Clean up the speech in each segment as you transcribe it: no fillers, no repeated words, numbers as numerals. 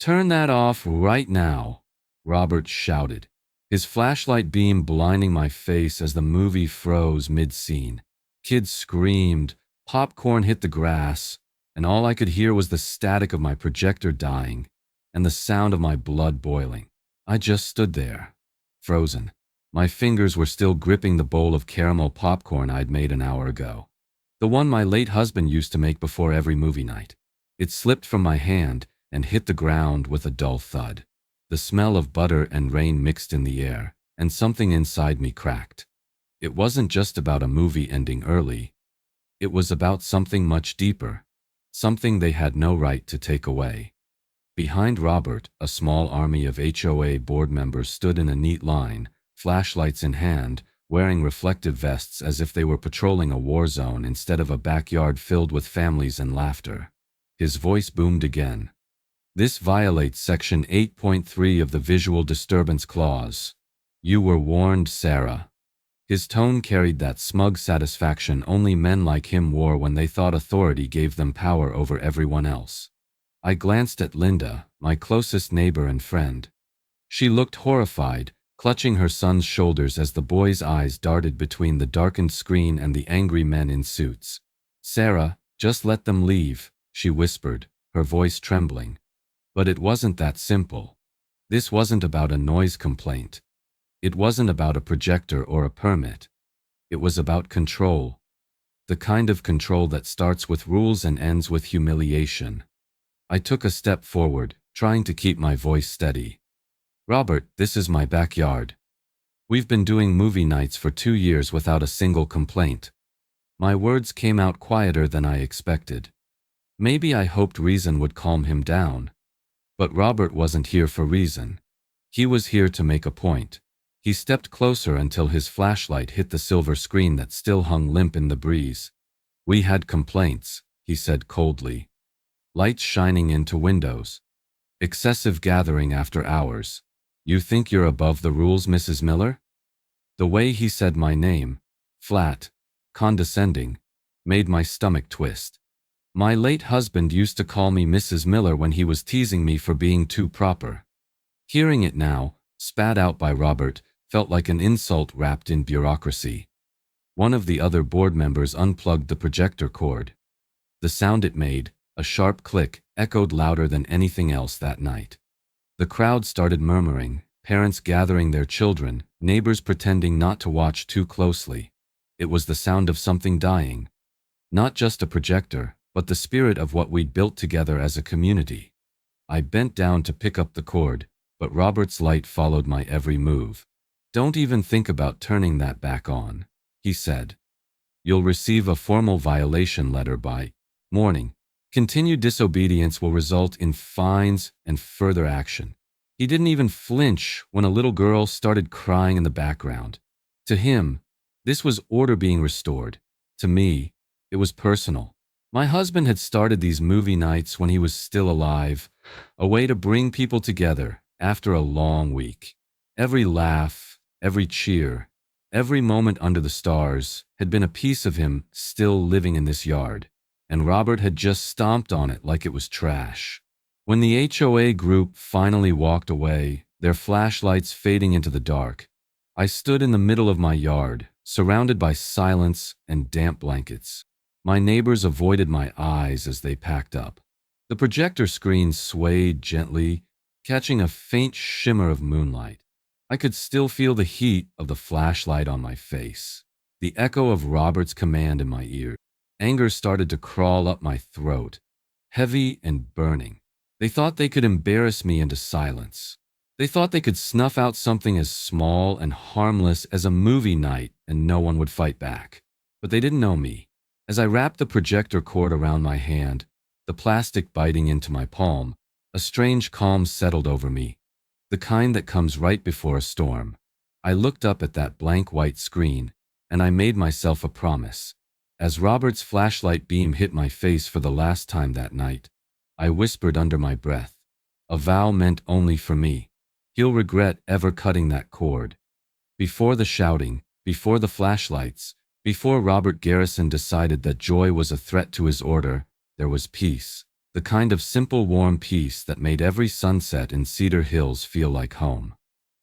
"Turn that off right now," Robert shouted, his flashlight beam blinding my face as the movie froze mid-scene. Kids screamed, popcorn hit the grass, and all I could hear was the static of my projector dying and the sound of my blood boiling. I just stood there, frozen. My fingers were still gripping the bowl of caramel popcorn I'd made an hour ago. The one my late husband used to make before every movie night. It slipped from my hand and hit the ground with a dull thud. The smell of butter and rain mixed in the air, and something inside me cracked. It wasn't just about a movie ending early. It was about something much deeper, something they had no right to take away. Behind Robert, a small army of HOA board members stood in a neat line, flashlights in hand, wearing reflective vests as if they were patrolling a war zone instead of a backyard filled with families and laughter. His voice boomed again. "This violates Section 8.3 of the Visual Disturbance Clause. You were warned, Sarah." His tone carried that smug satisfaction only men like him wore when they thought authority gave them power over everyone else. I glanced at Linda, my closest neighbor and friend. She looked horrified, clutching her son's shoulders as the boy's eyes darted between the darkened screen and the angry men in suits. "Sarah, just let them leave," she whispered, her voice trembling. But it wasn't that simple. This wasn't about a noise complaint. It wasn't about a projector or a permit. It was about control. The kind of control that starts with rules and ends with humiliation. I took a step forward, trying to keep my voice steady. "Robert, this is my backyard. We've been doing movie nights for 2 years without a single complaint." My words came out quieter than I expected. Maybe I hoped reason would calm him down. But Robert wasn't here for reason. He was here to make a point. He stepped closer until his flashlight hit the silver screen that still hung limp in the breeze. "We had complaints," he said coldly. "Lights shining into windows. Excessive gathering after hours. You think you're above the rules, Mrs. Miller?" The way he said my name, flat, condescending, made my stomach twist. My late husband used to call me Mrs. Miller when he was teasing me for being too proper. Hearing it now, spat out by Robert, felt like an insult wrapped in bureaucracy. One of the other board members unplugged the projector cord. The sound it made, a sharp click, echoed louder than anything else that night. The crowd started murmuring, parents gathering their children, neighbors pretending not to watch too closely. It was the sound of something dying. Not just a projector, but the spirit of what we'd built together as a community. I bent down to pick up the cord, but Robert's light followed my every move. "Don't even think about turning that back on," he said. "You'll receive a formal violation letter by morning. Continued disobedience will result in fines and further action." He didn't even flinch when a little girl started crying in the background. To him, this was order being restored. To me, it was personal. My husband had started these movie nights when he was still alive, a way to bring people together after a long week. Every laugh, every cheer, every moment under the stars had been a piece of him still living in this yard, and Robert had just stomped on it like it was trash. When the HOA group finally walked away, their flashlights fading into the dark, I stood in the middle of my yard, surrounded by silence and damp blankets. My neighbors avoided my eyes as they packed up. The projector screen swayed gently, catching a faint shimmer of moonlight. I could still feel the heat of the flashlight on my face, the echo of Robert's command in my ear. Anger started to crawl up my throat, heavy and burning. They thought they could embarrass me into silence. They thought they could snuff out something as small and harmless as a movie night and no one would fight back. But they didn't know me. As I wrapped the projector cord around my hand, the plastic biting into my palm, a strange calm settled over me, the kind that comes right before a storm. I looked up at that blank white screen, and I made myself a promise. As Robert's flashlight beam hit my face for the last time that night, I whispered under my breath, a vow meant only for me. He'll regret ever cutting that cord. Before the shouting, before the flashlights, before Robert Garrison decided that joy was a threat to his order, there was peace. the kind of simple, warm peace that made every sunset in Cedar Hills feel like home.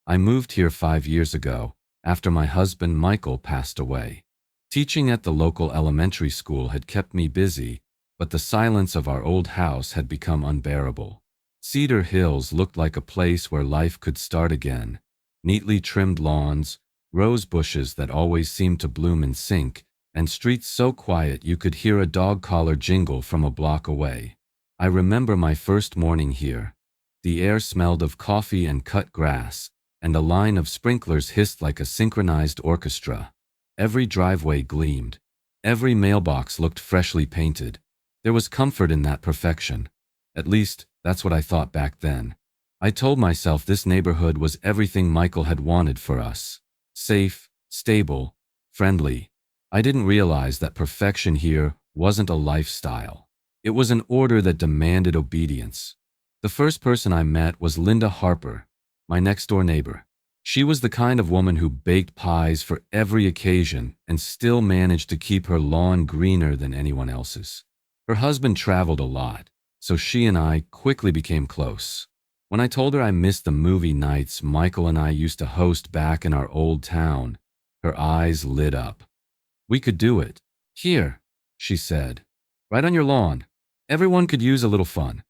I moved here 5 years ago, after my husband Michael passed away. Teaching at the local elementary school had kept me busy, but the silence of our old house had become unbearable. Cedar Hills looked like a place where life could start again. Neatly trimmed lawns, rose bushes that always seemed to bloom in sync, and streets so quiet you could hear a dog collar jingle from a block away. I remember my first morning here. The air smelled of coffee and cut grass, and a line of sprinklers hissed like a synchronized orchestra. Every driveway gleamed. Every mailbox looked freshly painted. There was comfort in that perfection. At least, that's what I thought back then. I told myself this neighborhood was everything Michael had wanted for us. Safe, stable, friendly. I didn't realize that perfection here wasn't a lifestyle. It was an order that demanded obedience. The first person I met was Linda Harper, my next-door neighbor. She was the kind of woman who baked pies for every occasion and still managed to keep her lawn greener than anyone else's. Her husband traveled a lot, so she and I quickly became close. When I told her I missed the movie nights Michael and I used to host back in our old town, her eyes lit up. "We could do it. Here," she said. "Right on your lawn. Everyone could use a little fun."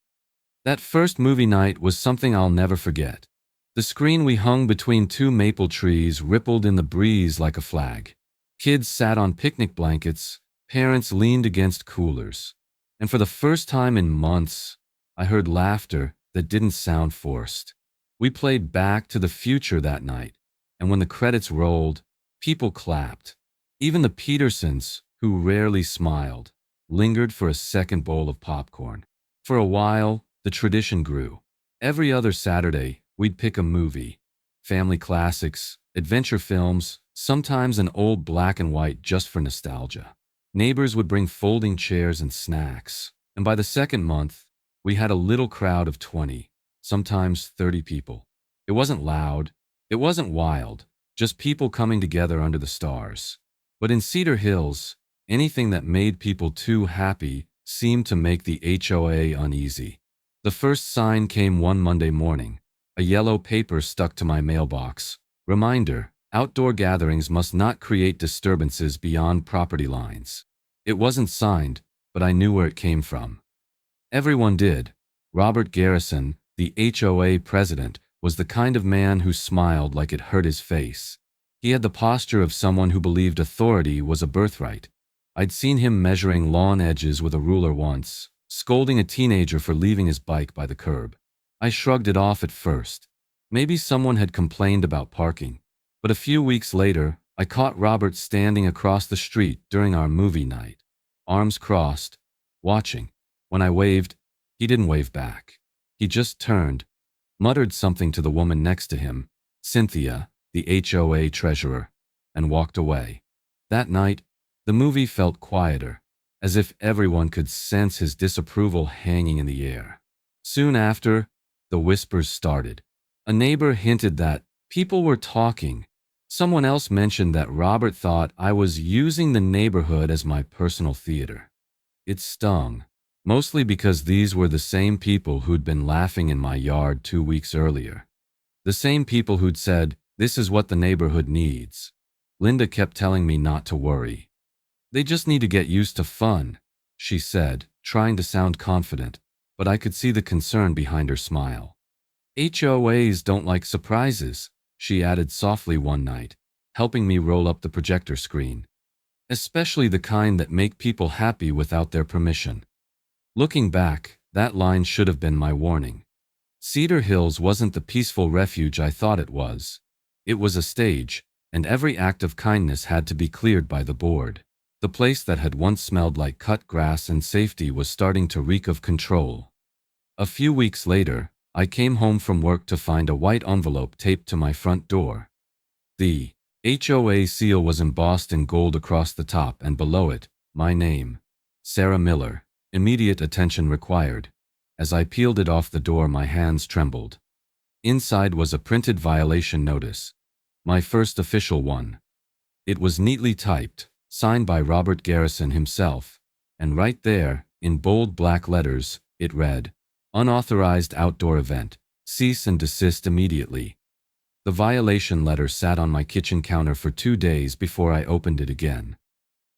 That first movie night was something I'll never forget. The screen we hung between two maple trees rippled in the breeze like a flag. Kids sat on picnic blankets, parents leaned against coolers. And for the first time in months, I heard laughter that didn't sound forced. We played Back to the Future that night, and when the credits rolled, people clapped. Even the Petersons, who rarely smiled, lingered for a second bowl of popcorn. For a while, the tradition grew. Every other Saturday, we'd pick a movie. Family classics, adventure films, sometimes an old black and white just for nostalgia. Neighbors would bring folding chairs and snacks, and by the second month, we had a little crowd of 20, sometimes 30 people. It wasn't loud, it wasn't wild, just people coming together under the stars. But in Cedar Hills, anything that made people too happy seemed to make the HOA uneasy. The first sign came one Monday morning, a yellow paper stuck to my mailbox. Reminder: outdoor gatherings must not create disturbances beyond property lines. It wasn't signed, but I knew where it came from. Everyone did. Robert Garrison, the HOA president, was the kind of man who smiled like it hurt his face. He had the posture of someone who believed authority was a birthright. I'd seen him measuring lawn edges with a ruler once, scolding a teenager for leaving his bike by the curb. I shrugged it off at first. Maybe someone had complained about parking. But a few weeks later, I caught Robert standing across the street during our movie night, arms crossed, watching. When I waved, he didn't wave back. He just turned, muttered something to the woman next to him, Cynthia, the HOA treasurer, and walked away. That night, the movie felt quieter, as if everyone could sense his disapproval hanging in the air. Soon after, the whispers started. A neighbor hinted that people were talking. Someone else mentioned that Robert thought I was using the neighborhood as my personal theater. It stung, mostly because these were the same people who'd been laughing in my yard 2 weeks earlier. The same people who'd said, "This is what the neighborhood needs." Linda kept telling me not to worry. "They just need to get used to fun," she said, trying to sound confident, but I could see the concern behind her smile. "HOAs don't like surprises," she added softly one night, helping me roll up the projector screen. "Especially the kind that make people happy without their permission." Looking back, that line should have been my warning. Cedar Hills wasn't the peaceful refuge I thought it was. It was a stage, and every act of kindness had to be cleared by the board. The place that had once smelled like cut grass and safety was starting to reek of control. A few weeks later, I came home from work to find a white envelope taped to my front door. The HOA seal was embossed in gold across the top, and below it, my name, Sarah Miller. Immediate attention required. As I peeled it off the door, my hands trembled. Inside was a printed violation notice, my first official one. It was neatly typed, signed by Robert Garrison himself, and right there, in bold black letters, It read, "Unauthorized outdoor event. Cease and desist immediately." The violation letter sat on my kitchen counter for 2 days before I opened it again.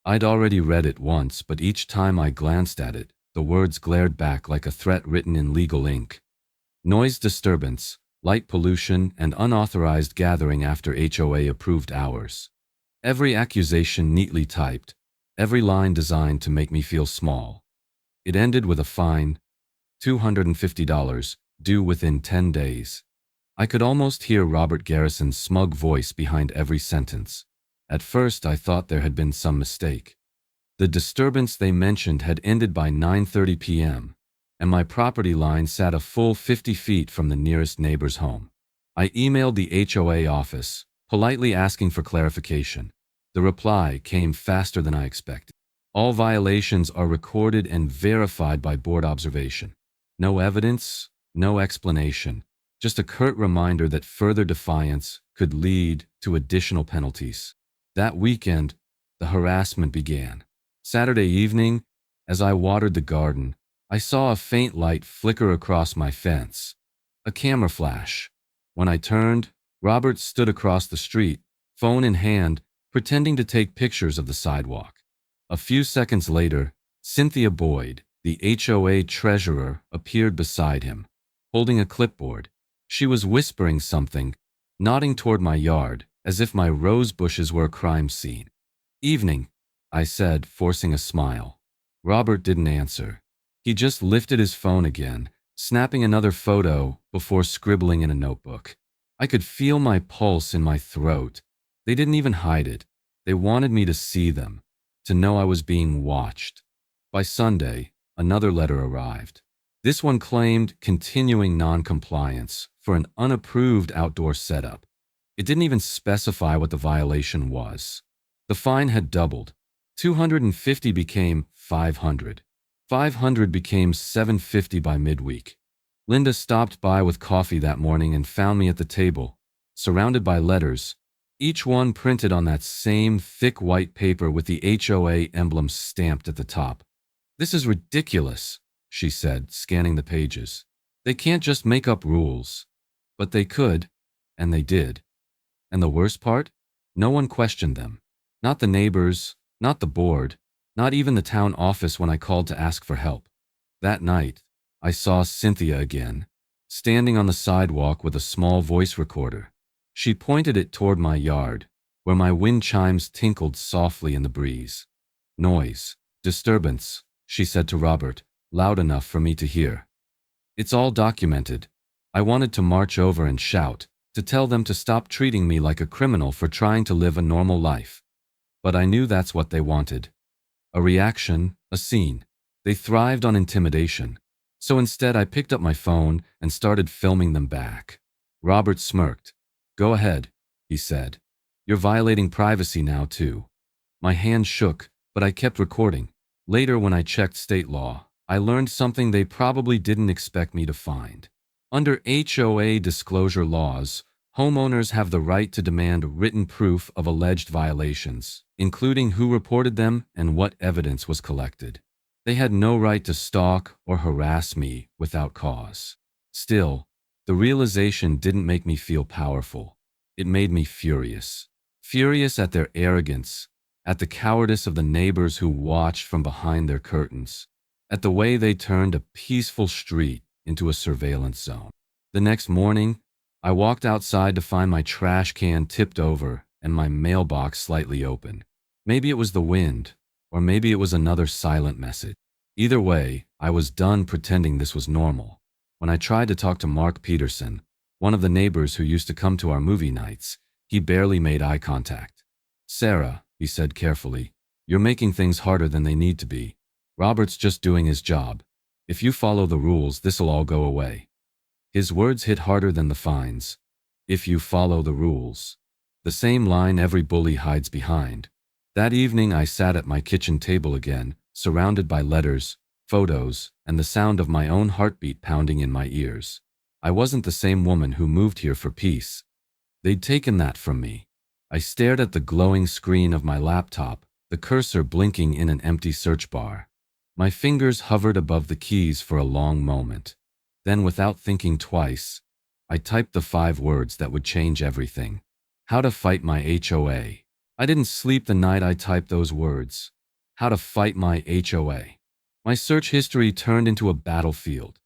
I'd already read it once, but each time I glanced at it, the words glared back like a threat written in legal ink. Noise disturbance, light pollution, and unauthorized gathering after HOA approved hours. Every accusation neatly typed, every line designed to make me feel small. It ended with a fine, $250, due within 10 days. I could almost hear Robert Garrison's smug voice behind every sentence. At first, I thought there had been some mistake. The disturbance they mentioned had ended by 9:30 p.m., and my property line sat a full 50 feet from the nearest neighbor's home. I emailed the HOA office, politely asking for clarification. The reply came faster than I expected. All violations are recorded and verified by board observation. No evidence, no explanation. Just a curt reminder that further defiance could lead to additional penalties. That weekend, the harassment began. Saturday evening, as I watered the garden, I saw a faint light flicker across my fence. A camera flash. When I turned, Robert stood across the street, phone in hand, pretending to take pictures of the sidewalk. A few seconds later, Cynthia Boyd, the HOA treasurer, appeared beside him, holding a clipboard. She was whispering something, nodding toward my yard, as if my rose bushes were a crime scene. "Evening," I said, forcing a smile. Robert didn't answer. He just lifted his phone again, snapping another photo before scribbling in a notebook. I could feel my pulse in my throat. They didn't even hide it. They wanted me to see them, to know I was being watched. By Sunday, another letter arrived. This one claimed continuing non-compliance for an unapproved outdoor setup. It didn't even specify what the violation was. The fine had doubled. 250 became 500. 500 became 750 by midweek. Linda stopped by with coffee that morning and found me at the table, surrounded by letters, each one printed on that same thick white paper with the HOA emblem stamped at the top. "This is ridiculous," she said, scanning the pages. "They can't just make up rules." But they could, and they did. And the worst part? No one questioned them. Not the neighbors, not the board, not even the town office when I called to ask for help. That night, I saw Cynthia again, standing on the sidewalk with a small voice recorder. She pointed it toward my yard, where my wind chimes tinkled softly in the breeze. "Noise, disturbance," she said to Robert, loud enough for me to hear. "It's all documented." I wanted to march over and shout, to tell them to stop treating me like a criminal for trying to live a normal life. But I knew that's what they wanted. A reaction, a scene. They thrived on intimidation. So instead, I picked up my phone and started filming them back. Robert smirked. "Go ahead," he said. "You're violating privacy now, too." My hand shook, but I kept recording. Later, when I checked state law, I learned something they probably didn't expect me to find. Under HOA disclosure laws, homeowners have the right to demand written proof of alleged violations, including who reported them and what evidence was collected. They had no right to stalk or harass me without cause. Still, the realization didn't make me feel powerful. It made me furious. Furious at their arrogance, at the cowardice of the neighbors who watched from behind their curtains, at the way they turned a peaceful street into a surveillance zone. The next morning, I walked outside to find my trash can tipped over and my mailbox slightly open. Maybe it was the wind, or maybe it was another silent message. Either way, I was done pretending this was normal. When I tried to talk to Mark Peterson, one of the neighbors who used to come to our movie nights, he barely made eye contact. "Sarah," he said carefully, "you're making things harder than they need to be. Robert's just doing his job. If you follow the rules, this'll all go away." His words hit harder than the fines. If you follow the rules. The same line every bully hides behind. That evening, I sat at my kitchen table again, surrounded by letters, photos, and the sound of my own heartbeat pounding in my ears. I wasn't the same woman who moved here for peace. They'd taken that from me. I stared at the glowing screen of my laptop, the cursor blinking in an empty search bar. My fingers hovered above the keys for a long moment. Then, without thinking twice, I typed the 5 words that would change everything. How to fight my HOA. I didn't sleep the night I typed those words. How to fight my HOA. My search history turned into a battlefield.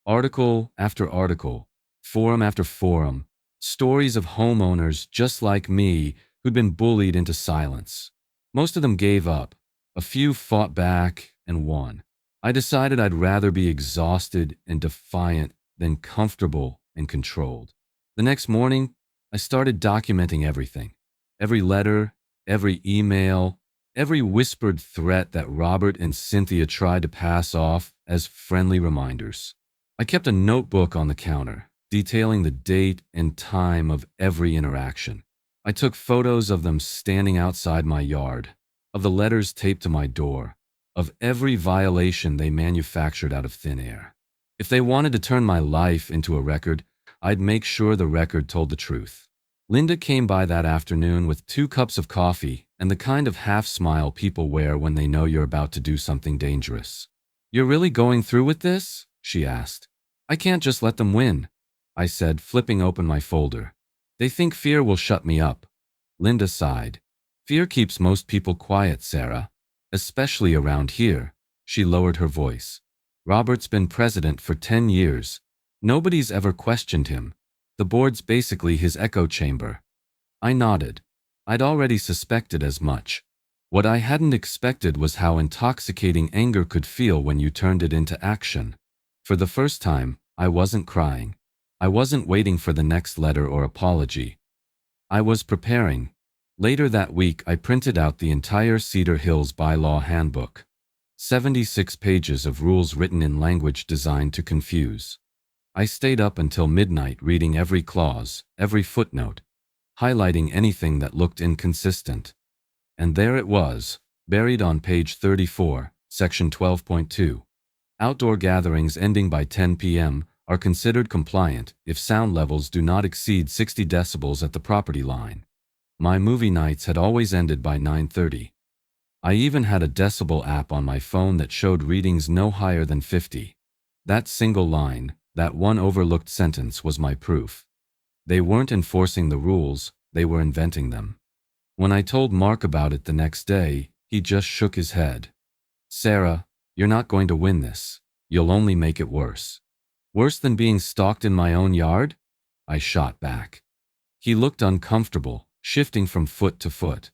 Article after article, forum after forum, stories of homeowners just like me who'd been bullied into silence. Most of them gave up. A few fought back and won. I decided I'd rather be exhausted and defiant than comfortable and controlled. The next morning, I started documenting everything. Every letter, every email, every whispered threat that Robert and Cynthia tried to pass off as friendly reminders. I kept a notebook on the counter, detailing the date and time of every interaction. I took photos of them standing outside my yard, of the letters taped to my door, of every violation they manufactured out of thin air. If they wanted to turn my life into a record, I'd make sure the record told the truth. Linda came by that afternoon with 2 cups of coffee and the kind of half-smile people wear when they know you're about to do something dangerous. "You're really going through with this?" she asked. "I can't just let them win," I said, flipping open my folder. "They think fear will shut me up." Linda sighed. "Fear keeps most people quiet, Sarah. Especially around here." She lowered her voice. "Robert's been president for 10 years. Nobody's ever questioned him. The board's basically his echo chamber." I nodded. I'd already suspected as much. What I hadn't expected was how intoxicating anger could feel when you turned it into action. For the first time, I wasn't crying. I wasn't waiting for the next letter or apology. I was preparing. Later that week, I printed out the entire Cedar Hills bylaw handbook. 76 pages of rules written in language designed to confuse. I stayed up until midnight reading every clause, every footnote, highlighting anything that looked inconsistent. And there it was, buried on page 34, section 12.2. Outdoor gatherings ending by 10 p.m. are considered compliant if sound levels do not exceed 60 decibels at the property line. My movie nights had always ended by 9:30. I even had a decibel app on my phone that showed readings no higher than 50. That single line, that one overlooked sentence, was my proof. They weren't enforcing the rules, they were inventing them. When I told Mark about it the next day, he just shook his head. "Sarah, you're not going to win this. You'll only make it worse." "Worse than being stalked in my own yard?" I shot back. He looked uncomfortable, shifting from foot to foot.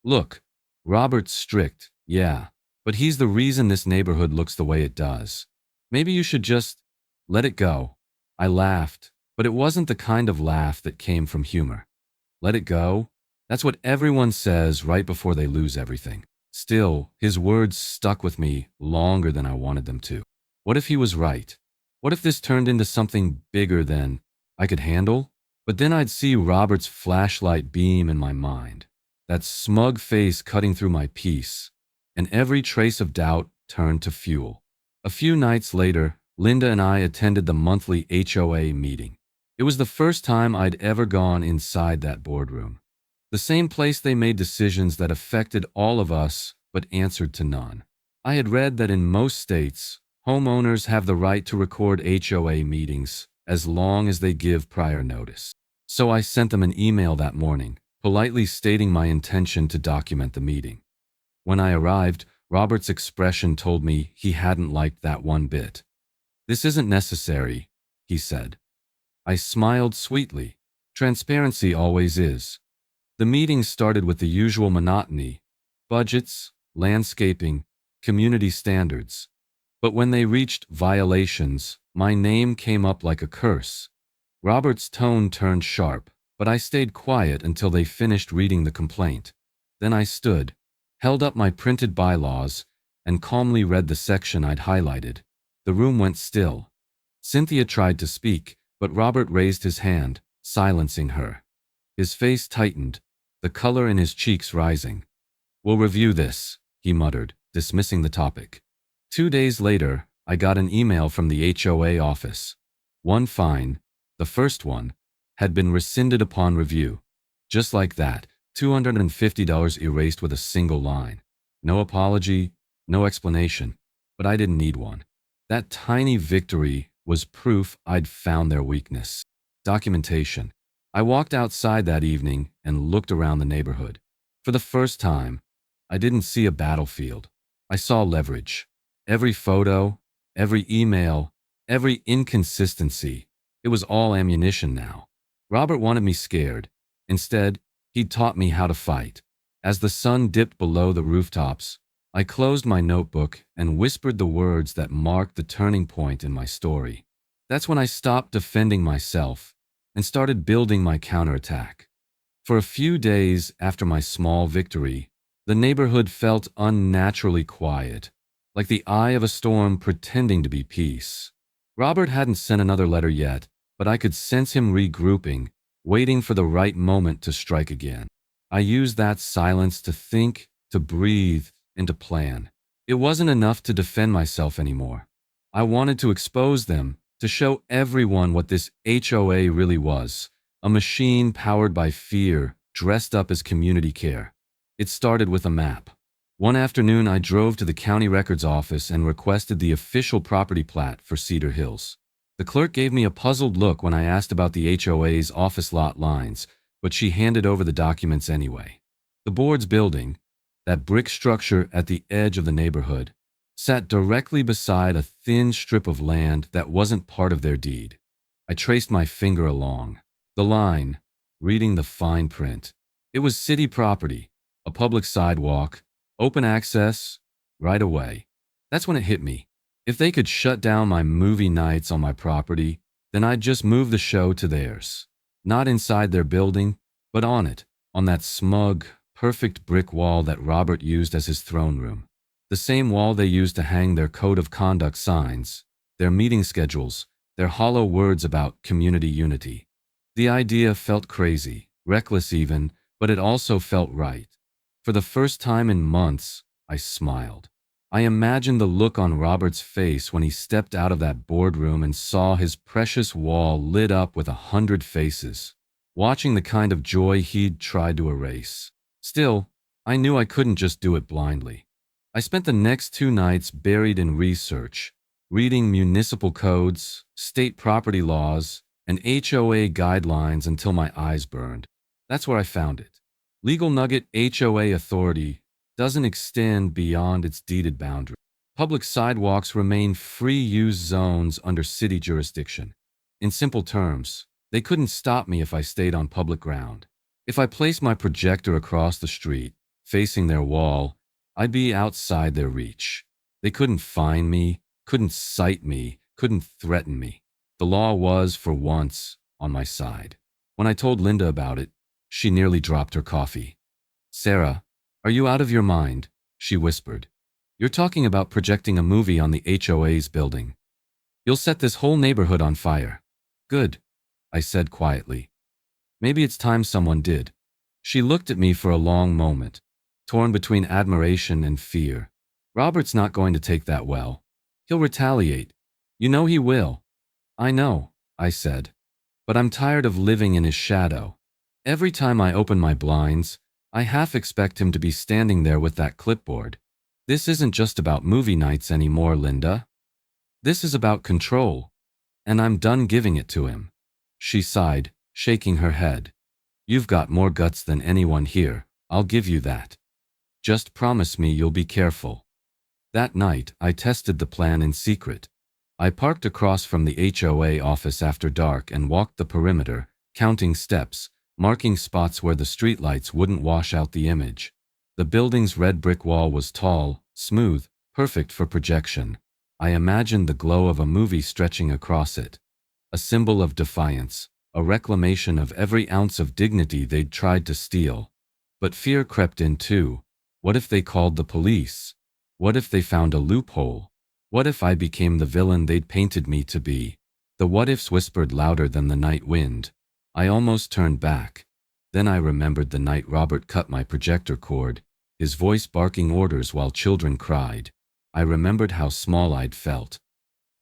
"Look, Robert's strict, yeah, but he's the reason this neighborhood looks the way it does. Maybe you should just let it go." I laughed, but it wasn't the kind of laugh that came from humor. Let it go? That's what everyone says right before they lose everything. Still, his words stuck with me longer than I wanted them to. What if he was right? What if this turned into something bigger than I could handle? But then I'd see Robert's flashlight beam in my mind, that smug face cutting through my peace, and every trace of doubt turned to fuel. A few nights later, Linda and I attended the monthly HOA meeting. It was the first time I'd ever gone inside that boardroom. The same place they made decisions that affected all of us but answered to none. I had read that in most states, homeowners have the right to record HOA meetings as long as they give prior notice. So I sent them an email that morning, politely stating my intention to document the meeting. When I arrived, Robert's expression told me he hadn't liked that one bit. "This isn't necessary," he said. I smiled sweetly. Transparency always is. The meeting started with the usual monotony: budgets, landscaping, community standards. But when they reached violations, my name came up like a curse. Robert's tone turned sharp, but I stayed quiet until they finished reading the complaint. Then I stood, held up my printed bylaws, and calmly read the section I'd highlighted. The room went still. Cynthia tried to speak, but Robert raised his hand, silencing her. His face tightened, the color in his cheeks rising. "We'll review this," he muttered, dismissing the topic. 2 days later, I got an email from the HOA office. One fine, the first one, had been rescinded upon review. Just like that, $250 erased with a single line. No apology, no explanation. but I didn't need one. That tiny victory was proof I'd found their weakness. Documentation. I walked outside that evening and looked around the neighborhood. For the first time, I didn't see a battlefield. I saw leverage. Every photo, every email, every inconsistency. It was all ammunition now. Robert wanted me scared. Instead, he'd taught me how to fight. As the sun dipped below the rooftops, I closed my notebook and whispered the words that marked the turning point in my story. That's when I stopped defending myself and started building my counterattack. For a few days after my small victory, the neighborhood felt unnaturally quiet, like the eye of a storm pretending to be peace. Robert hadn't sent another letter yet, but I could sense him regrouping, waiting for the right moment to strike again. I used that silence to think, to breathe, and to plan. It wasn't enough to defend myself anymore. I wanted to expose them, to show everyone what this HOA really was, a machine powered by fear, dressed up as community care. It started with a map. One afternoon, I drove to the county records office and requested the official property plat for Cedar Hills. The clerk gave me a puzzled look when I asked about the HOA's office lot lines, but she handed over the documents anyway. The board's building, that brick structure at the edge of the neighborhood, sat directly beside a thin strip of land that wasn't part of their deed. I traced my finger along the line, reading the fine print. It was city property, a public sidewalk, open access, right away. That's when it hit me. If they could shut down my movie nights on my property, then I'd just move the show to theirs. Not inside their building, but on it, on that smug, perfect brick wall that Robert used as his throne room. The same wall they used to hang their code of conduct signs, their meeting schedules, their hollow words about community unity. The idea felt crazy, reckless even, but it also felt right. For the first time in months, I smiled. I imagined the look on Robert's face when he stepped out of that boardroom and saw his precious wall lit up with 100 faces, watching the kind of joy he'd tried to erase. Still, I knew I couldn't just do it blindly. I spent the next 2 nights buried in research, reading municipal codes, state property laws, and HOA guidelines until my eyes burned. That's where I found it. Legal nugget HOA authority doesn't extend beyond its deeded boundary. Public sidewalks remain free-use zones under city jurisdiction. In simple terms, they couldn't stop me if I stayed on public ground. If I placed my projector across the street, facing their wall, I'd be outside their reach. They couldn't find me, couldn't cite me, couldn't threaten me. The law was, for once, on my side. When I told Linda about it, she nearly dropped her coffee. "Sarah, are you out of your mind?" she whispered. "You're talking about projecting a movie on the HOA's building. You'll set this whole neighborhood on fire." "Good," I said quietly. "Maybe it's time someone did." She looked at me for a long moment, torn between admiration and fear. "Robert's not going to take that well. He'll retaliate. You know he will." "I know," I said, "but I'm tired of living in his shadow. Every time I open my blinds, I half expect him to be standing there with that clipboard. This isn't just about movie nights anymore, Linda. This is about control, and I'm done giving it to him." She sighed, shaking her head. "You've got more guts than anyone here, I'll give you that. Just promise me you'll be careful." That night, I tested the plan in secret. I parked across from the HOA office after dark and walked the perimeter, counting steps, marking spots where the streetlights wouldn't wash out the image. The building's red brick wall was tall, smooth, perfect for projection. I imagined the glow of a movie stretching across it. A symbol of defiance, a reclamation of every ounce of dignity they'd tried to steal. But fear crept in too. What if they called the police? What if they found a loophole? What if I became the villain they'd painted me to be? The what-ifs whispered louder than the night wind. I almost turned back. Then I remembered the night Robert cut my projector cord, his voice barking orders while children cried. I remembered how small I'd felt.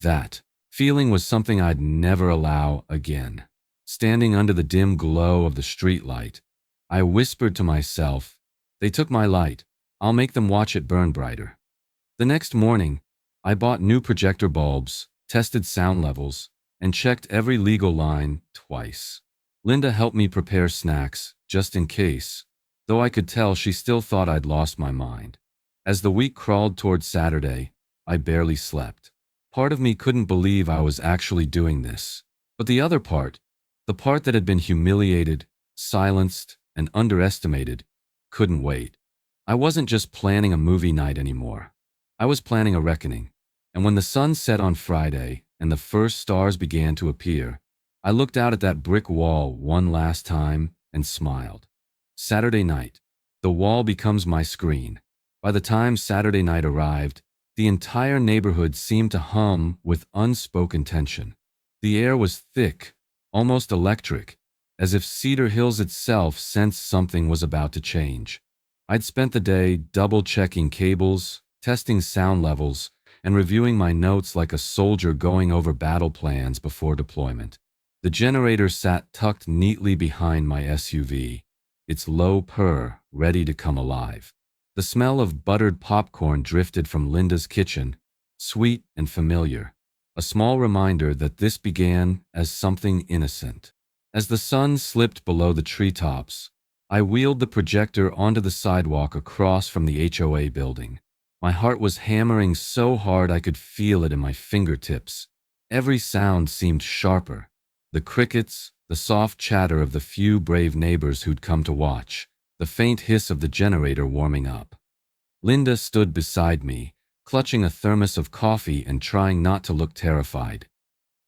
That feeling was something I'd never allow again. Standing under the dim glow of the streetlight, I whispered to myself, "They took my light. I'll make them watch it burn brighter." The next morning, I bought new projector bulbs, tested sound levels, and checked every legal line twice. Linda helped me prepare snacks, just in case, though I could tell she still thought I'd lost my mind. As the week crawled toward Saturday, I barely slept. Part of me couldn't believe I was actually doing this. But the other part, the part that had been humiliated, silenced, and underestimated, couldn't wait. I wasn't just planning a movie night anymore. I was planning a reckoning. And when the sun set on Friday and the first stars began to appear, I looked out at that brick wall one last time and smiled. Saturday night. The wall becomes my screen. By the time Saturday night arrived, the entire neighborhood seemed to hum with unspoken tension. The air was thick, almost electric, as if Cedar Hills itself sensed something was about to change. I'd spent the day double-checking cables, testing sound levels, and reviewing my notes like a soldier going over battle plans before deployment. The generator sat tucked neatly behind my SUV, its low purr ready to come alive. The smell of buttered popcorn drifted from Linda's kitchen, sweet and familiar, a small reminder that this began as something innocent. As the sun slipped below the treetops, I wheeled the projector onto the sidewalk across from the HOA building. My heart was hammering so hard I could feel it in my fingertips. Every sound seemed sharper. The crickets, the soft chatter of the few brave neighbors who'd come to watch, the faint hiss of the generator warming up. Linda stood beside me, clutching a thermos of coffee and trying not to look terrified.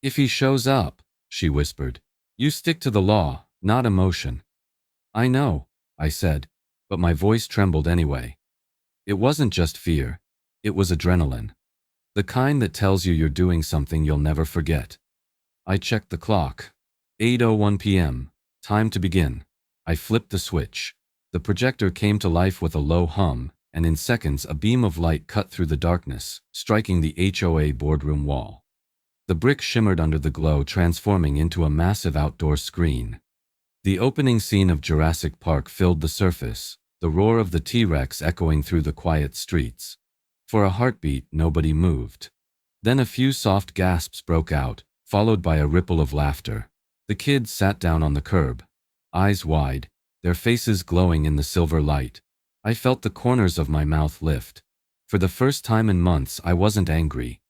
"If he shows up," she whispered, "you stick to the law, not emotion." "I know," I said, but my voice trembled anyway. It wasn't just fear, it was adrenaline. The kind that tells you you're doing something you'll never forget. I checked the clock. 8:01 p.m. Time to begin. I flipped the switch. The projector came to life with a low hum, and in seconds a beam of light cut through the darkness, striking the HOA boardroom wall. The brick shimmered under the glow, transforming into a massive outdoor screen. The opening scene of Jurassic Park filled the surface, the roar of the T-Rex echoing through the quiet streets. For a heartbeat, nobody moved. Then a few soft gasps broke out, followed by a ripple of laughter. The kids sat down on the curb, eyes wide, their faces glowing in the silver light. I felt the corners of my mouth lift. For the first time in months, I wasn't angry.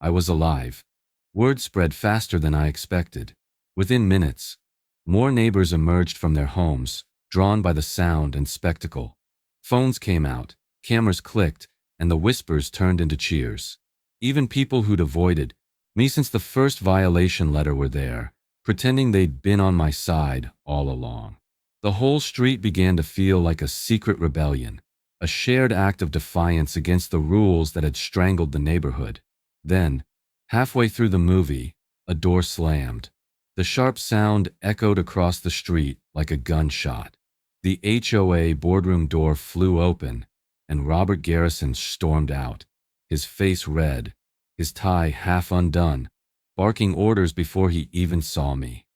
I was alive. Word spread faster than I expected. Within minutes, more neighbors emerged from their homes, drawn by the sound and spectacle. Phones came out, cameras clicked, and the whispers turned into cheers. Even people who'd avoided me since the first violation letter were there, pretending they'd been on my side all along. The whole street began to feel like a secret rebellion, a shared act of defiance against the rules that had strangled the neighborhood. Then, halfway through the movie, a door slammed. The sharp sound echoed across the street like a gunshot. The HOA boardroom door flew open, and Robert Garrison stormed out, his face red, his tie half undone, barking orders before he even saw me.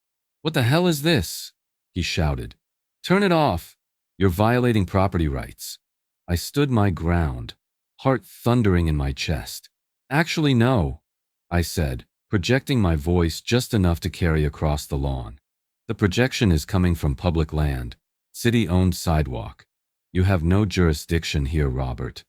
"What the hell is this?" he shouted. "Turn it off! You're violating property rights." I stood my ground, heart thundering in my chest. "Actually, no," I said, projecting my voice just enough to carry across the lawn. "The projection is coming from public land, city-owned sidewalk. You have no jurisdiction here, Robert."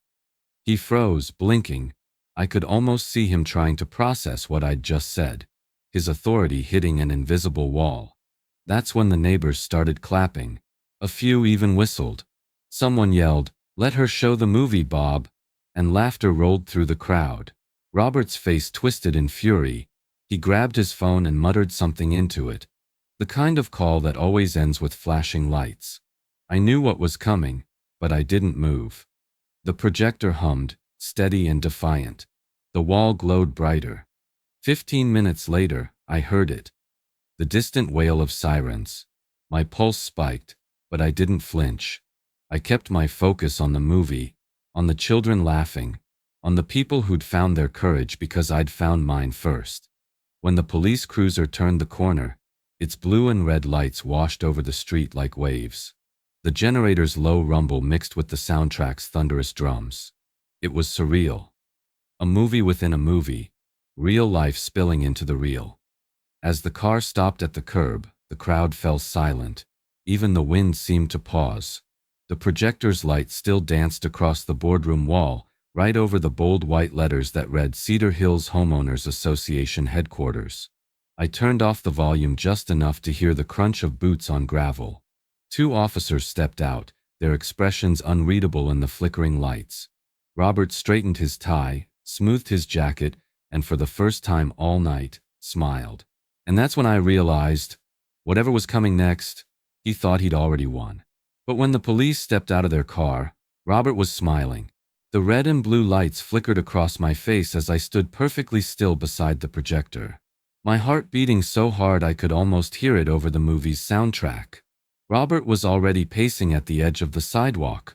He froze, blinking. I could almost see him trying to process what I'd just said, his authority hitting an invisible wall. That's when the neighbors started clapping. A few even whistled. Someone yelled, "Let her show the movie, Bob," and laughter rolled through the crowd. Robert's face twisted in fury. He grabbed his phone and muttered something into it, the kind of call that always ends with flashing lights. I knew what was coming, but I didn't move. The projector hummed, steady and defiant. The wall glowed brighter. 15 minutes later, I heard it. The distant wail of sirens. My pulse spiked, but I didn't flinch. I kept my focus on the movie, on the children laughing, on the people who'd found their courage because I'd found mine first. When the police cruiser turned the corner, its blue and red lights washed over the street like waves. The generator's low rumble mixed with the soundtrack's thunderous drums. It was surreal. A movie within a movie, real life spilling into the real. As the car stopped at the curb, the crowd fell silent. Even the wind seemed to pause. The projector's light still danced across the boardroom wall, right over the bold white letters that read Cedar Hills Homeowners Association Headquarters. I turned off the volume just enough to hear the crunch of boots on gravel. 2 officers stepped out, their expressions unreadable in the flickering lights. Robert straightened his tie, smoothed his jacket, and for the first time all night, smiled. And that's when I realized, whatever was coming next, he thought he'd already won. But when the police stepped out of their car, Robert was smiling. The red and blue lights flickered across my face as I stood perfectly still beside the projector. My heart beating so hard I could almost hear it over the movie's soundtrack. Robert was already pacing at the edge of the sidewalk,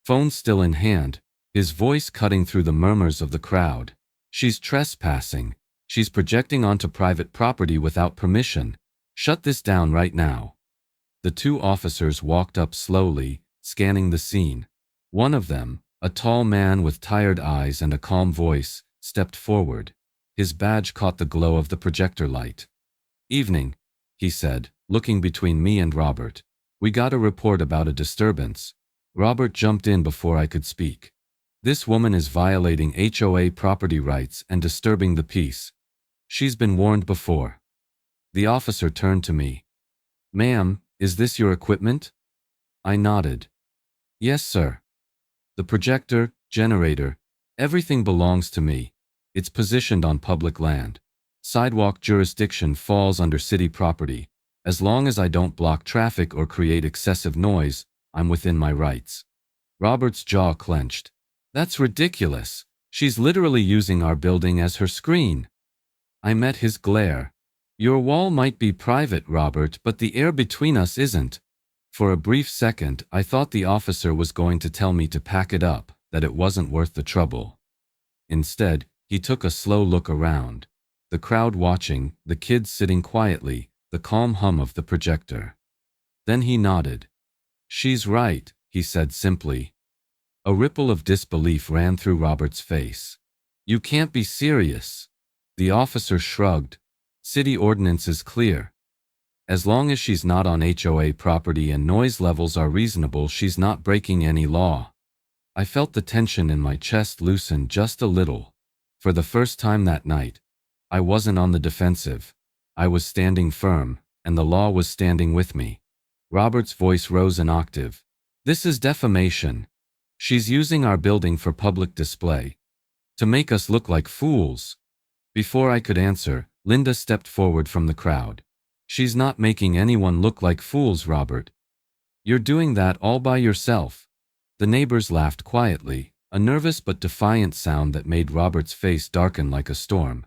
phone still in hand, his voice cutting through the murmurs of the crowd. "She's trespassing. She's projecting onto private property without permission. Shut this down right now." The 2 officers walked up slowly, scanning the scene. One of them, a tall man with tired eyes and a calm voice, stepped forward. His badge caught the glow of the projector light. "Evening," he said, looking between me and Robert. "We got a report about a disturbance." Robert jumped in before I could speak. "This woman is violating HOA property rights and disturbing the peace. She's been warned before." The officer turned to me. "Ma'am, is this your equipment?" I nodded. "Yes, sir. The projector, generator, everything belongs to me. It's positioned on public land. Sidewalk jurisdiction falls under city property. As long as I don't block traffic or create excessive noise, I'm within my rights." Robert's jaw clenched. "That's ridiculous. She's literally using our building as her screen." I met his glare. "Your wall might be private, Robert, but the air between us isn't." For a brief second, I thought the officer was going to tell me to pack it up, that it wasn't worth the trouble. Instead, he took a slow look around. The crowd watching, the kids sitting quietly, the calm hum of the projector. Then he nodded. "She's right," he said simply. A ripple of disbelief ran through Robert's face. "You can't be serious." The officer shrugged. "City ordinance is clear. As long as she's not on HOA property and noise levels are reasonable, she's not breaking any law." I felt the tension in my chest loosen just a little. For the first time that night, I wasn't on the defensive. I was standing firm, and the law was standing with me. Robert's voice rose an octave. "This is defamation. She's using our building for public display. To make us look like fools." Before I could answer, Linda stepped forward from the crowd. "She's not making anyone look like fools, Robert. You're doing that all by yourself." The neighbors laughed quietly, a nervous but defiant sound that made Robert's face darken like a storm.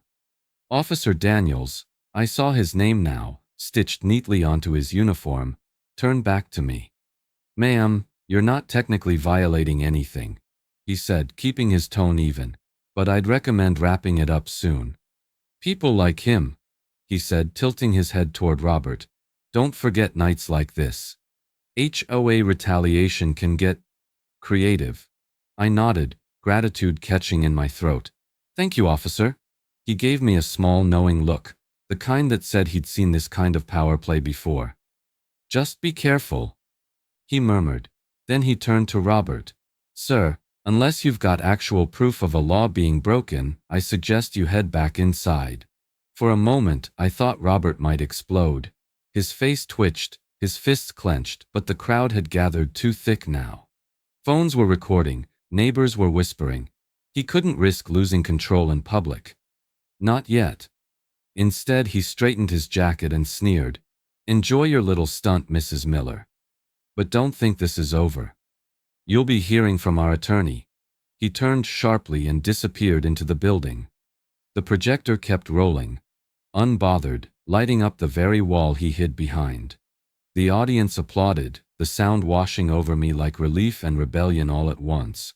Officer Daniels, I saw his name now, stitched neatly onto his uniform, turned back to me. "Ma'am, you're not technically violating anything," he said, keeping his tone even, "but I'd recommend wrapping it up soon. People like him," he said, tilting his head toward Robert, "don't forget nights like this. HOA retaliation can get creative." I nodded, gratitude catching in my throat. "Thank you, officer." He gave me a small, knowing look, the kind that said he'd seen this kind of power play before. "Just be careful," he murmured. Then he turned to Robert. "Sir, unless you've got actual proof of a law being broken, I suggest you head back inside." For a moment, I thought Robert might explode. His face twitched, his fists clenched, but the crowd had gathered too thick now. Phones were recording, neighbors were whispering. He couldn't risk losing control in public. Not yet. Instead, he straightened his jacket and sneered. "Enjoy your little stunt, Mrs. Miller. But don't think this is over. You'll be hearing from our attorney." He turned sharply and disappeared into the building. The projector kept rolling, unbothered, lighting up the very wall he hid behind. The audience applauded, the sound washing over me like relief and rebellion all at once.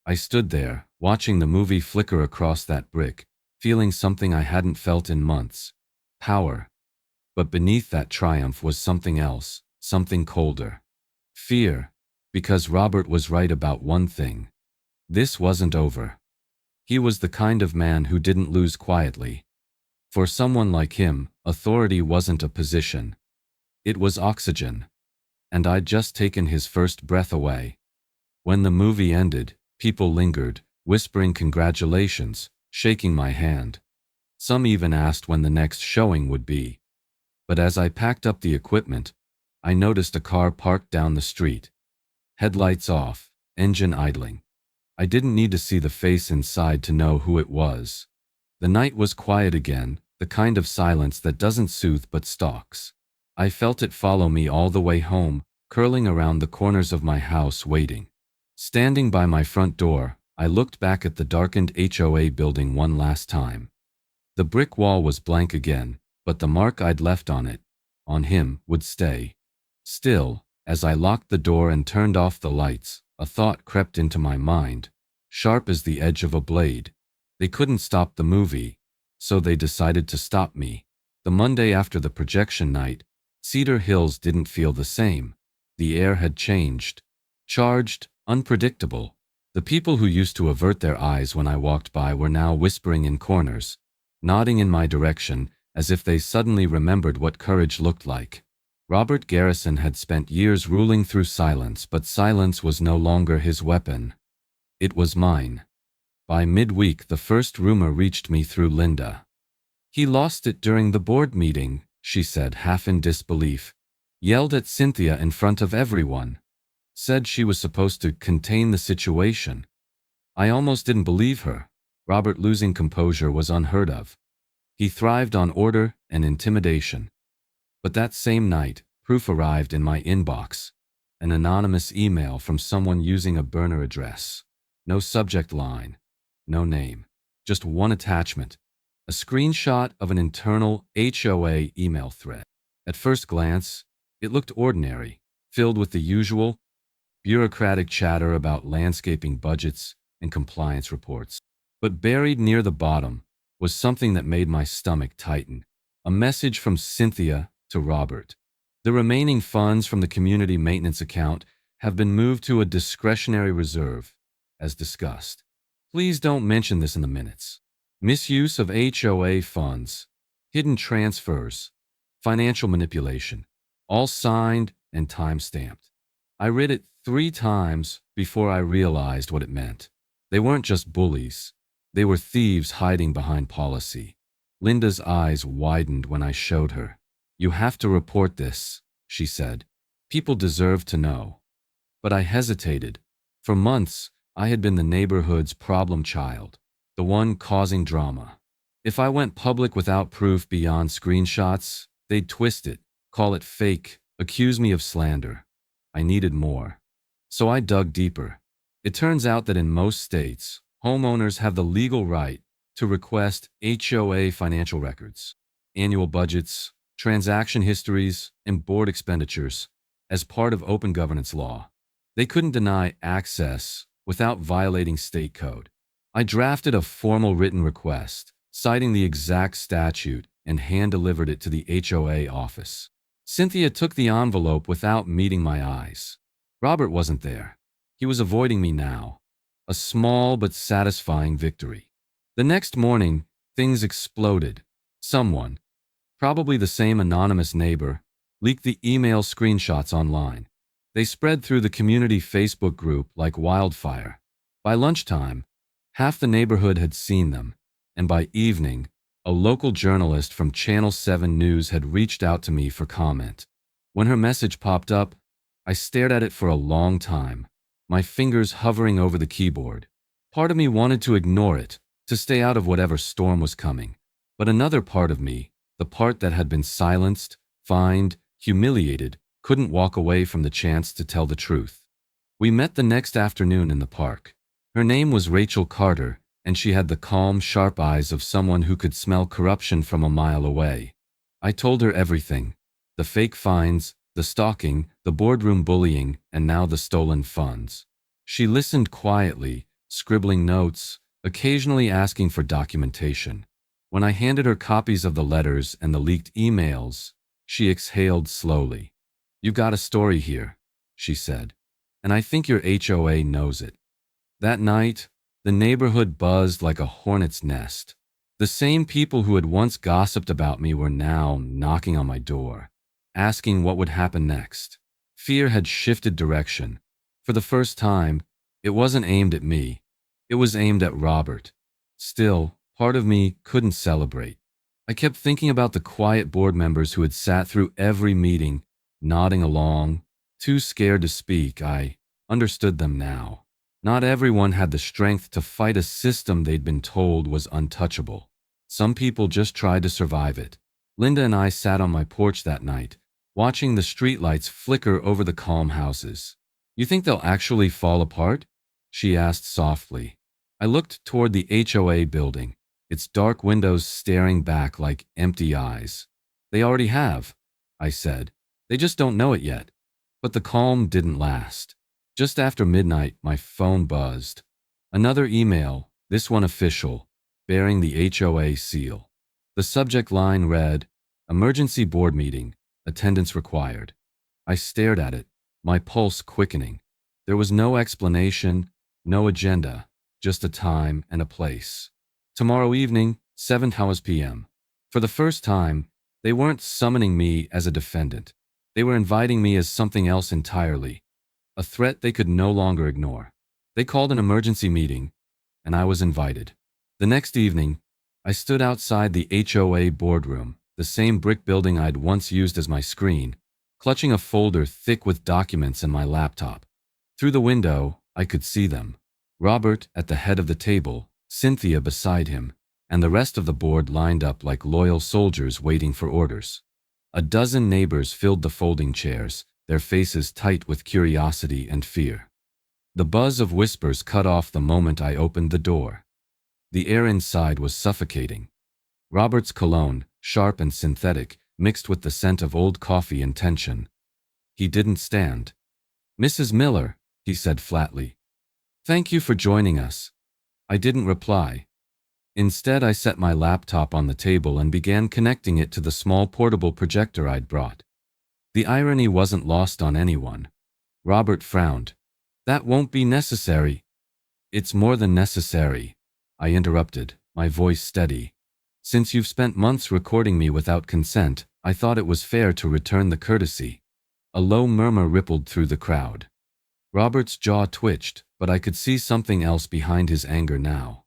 I stood there, watching the movie flicker across that brick, feeling something I hadn't felt in months. Power. But beneath that triumph was something else, something colder. Fear. Because Robert was right about one thing. This wasn't over. He was the kind of man who didn't lose quietly. For someone like him, authority wasn't a position. It was oxygen. And I'd just taken his first breath away. When the movie ended, people lingered, whispering congratulations, shaking my hand. Some even asked when the next showing would be. But as I packed up the equipment, I noticed a car parked down the street. Headlights off, engine idling. I didn't need to see the face inside to know who it was. The night was quiet again, the kind of silence that doesn't soothe but stalks. I felt it follow me all the way home, curling around the corners of my house waiting. Standing by my front door, I looked back at the darkened HOA building one last time. The brick wall was blank again, but the mark I'd left on it, on him, would stay. Still, as I locked the door and turned off the lights, a thought crept into my mind, sharp as the edge of a blade. They couldn't stop the movie, so they decided to stop me. The Monday after the projection night, Cedar Hills didn't feel the same. The air had changed. Charged, unpredictable. The people who used to avert their eyes when I walked by were now whispering in corners, nodding in my direction as if they suddenly remembered what courage looked like. Robert Garrison had spent years ruling through silence, but silence was no longer his weapon. It was mine. By midweek, the first rumor reached me through Linda. "He lost it during the board meeting," she said, half in disbelief. "Yelled at Cynthia in front of everyone. Said she was supposed to contain the situation." I almost didn't believe her. Robert losing composure was unheard of. He thrived on order and intimidation. But that same night, proof arrived in my inbox. An anonymous email from someone using a burner address. No subject line. No name. Just one attachment. A screenshot of an internal HOA email thread. At first glance, it looked ordinary, filled with the usual bureaucratic chatter about landscaping budgets and compliance reports. But buried near the bottom was something that made my stomach tighten. A message from Cynthia to Robert. "The remaining funds from the community maintenance account have been moved to a discretionary reserve, as discussed. Please don't mention this in the minutes. Misuse of HOA funds, hidden transfers, financial manipulation, all signed and time-stamped." I read it 3 times before I realized what it meant. They weren't just bullies. They were thieves hiding behind policy. Linda's eyes widened when I showed her. "You have to report this," she said. "People deserve to know." But I hesitated. For months, I had been the neighborhood's problem child, the one causing drama. If I went public without proof beyond screenshots, they'd twist it, call it fake, accuse me of slander. I needed more. So I dug deeper. It turns out that in most states, homeowners have the legal right to request HOA financial records, annual budgets, transaction histories, and board expenditures as part of open governance law. They couldn't deny access without violating state code. I drafted a formal written request, citing the exact statute, and hand-delivered it to the HOA office. Cynthia took the envelope without meeting my eyes. Robert wasn't there. He was avoiding me now. A small but satisfying victory. The next morning, things exploded. Someone, probably the same anonymous neighbor, leaked the email screenshots online. They spread through the community Facebook group like wildfire. By lunchtime, half the neighborhood had seen them, and by evening, a local journalist from Channel 7 News had reached out to me for comment. When her message popped up, I stared at it for a long time, my fingers hovering over the keyboard. Part of me wanted to ignore it, to stay out of whatever storm was coming. But another part of me, the part that had been silenced, fined, humiliated, couldn't walk away from the chance to tell the truth. We met the next afternoon in the park. Her name was Rachel Carter, and she had the calm, sharp eyes of someone who could smell corruption from a mile away. I told her everything. The fake fines, the stalking, the boardroom bullying, and now the stolen funds. She listened quietly, scribbling notes, occasionally asking for documentation. When I handed her copies of the letters and the leaked emails, she exhaled slowly. "You got a story here," she said, "and I think your HOA knows it." That night, The neighborhood buzzed like a hornet's nest. The same people who had once gossiped about me were now knocking on my door, asking what would happen next. Fear had shifted direction. For the first time, it wasn't aimed at me. It was aimed at Robert. Still, part of me couldn't celebrate. I kept thinking about the quiet board members who had sat through every meeting, nodding along, too scared to speak. I understood them now. Not everyone had the strength to fight a system they'd been told was untouchable. Some people just tried to survive it. Linda and I sat on my porch that night, watching the streetlights flicker over the calm houses. "You think they'll actually fall apart?" she asked softly. I looked toward the HOA building, its dark windows staring back like empty eyes. "They already have," I said. "They just don't know it yet." But the calm didn't last. Just after midnight, my phone buzzed. Another email, this one official, bearing the HOA seal. The subject line read, "Emergency board meeting, attendance required." I stared at it, my pulse quickening. There was no explanation, no agenda, just a time and a place. Tomorrow evening, 7 p.m. For the first time, they weren't summoning me as a defendant. They were inviting me as something else entirely, a threat they could no longer ignore. They called an emergency meeting, and I was invited. The next evening, I stood outside the HOA boardroom, the same brick building I'd once used as my screen, clutching a folder thick with documents and my laptop. Through the window, I could see them. Robert at the head of the table, Cynthia beside him, and the rest of the board lined up like loyal soldiers waiting for orders. A dozen neighbors filled the folding chairs, their faces tight with curiosity and fear. The buzz of whispers cut off the moment I opened the door. The air inside was suffocating. Robert's cologne, sharp and synthetic, mixed with the scent of old coffee and tension. He didn't stand. "Mrs. Miller," he said flatly. "Thank you for joining us." I didn't reply. Instead, I set my laptop on the table and began connecting it to the small portable projector I'd brought. The irony wasn't lost on anyone. Robert frowned. "That won't be necessary." "It's more than necessary," I interrupted, my voice steady. "Since you've spent months recording me without consent, I thought it was fair to return the courtesy." A low murmur rippled through the crowd. Robert's jaw twitched, but I could see something else behind his anger now.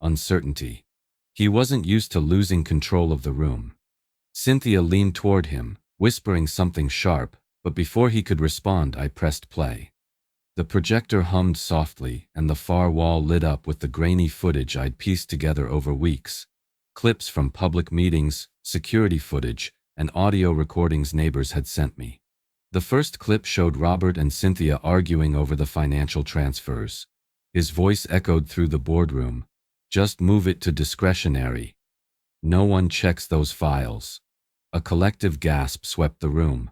Uncertainty. He wasn't used to losing control of the room. Cynthia leaned toward him, whispering something sharp, but before he could respond, I pressed play. The projector hummed softly, and the far wall lit up with the grainy footage I'd pieced together over weeks. Clips from public meetings, security footage, and audio recordings neighbors had sent me. The first clip showed Robert and Cynthia arguing over the financial transfers. His voice echoed through the boardroom. "Just move it to discretionary. No one checks those files." A collective gasp swept the room.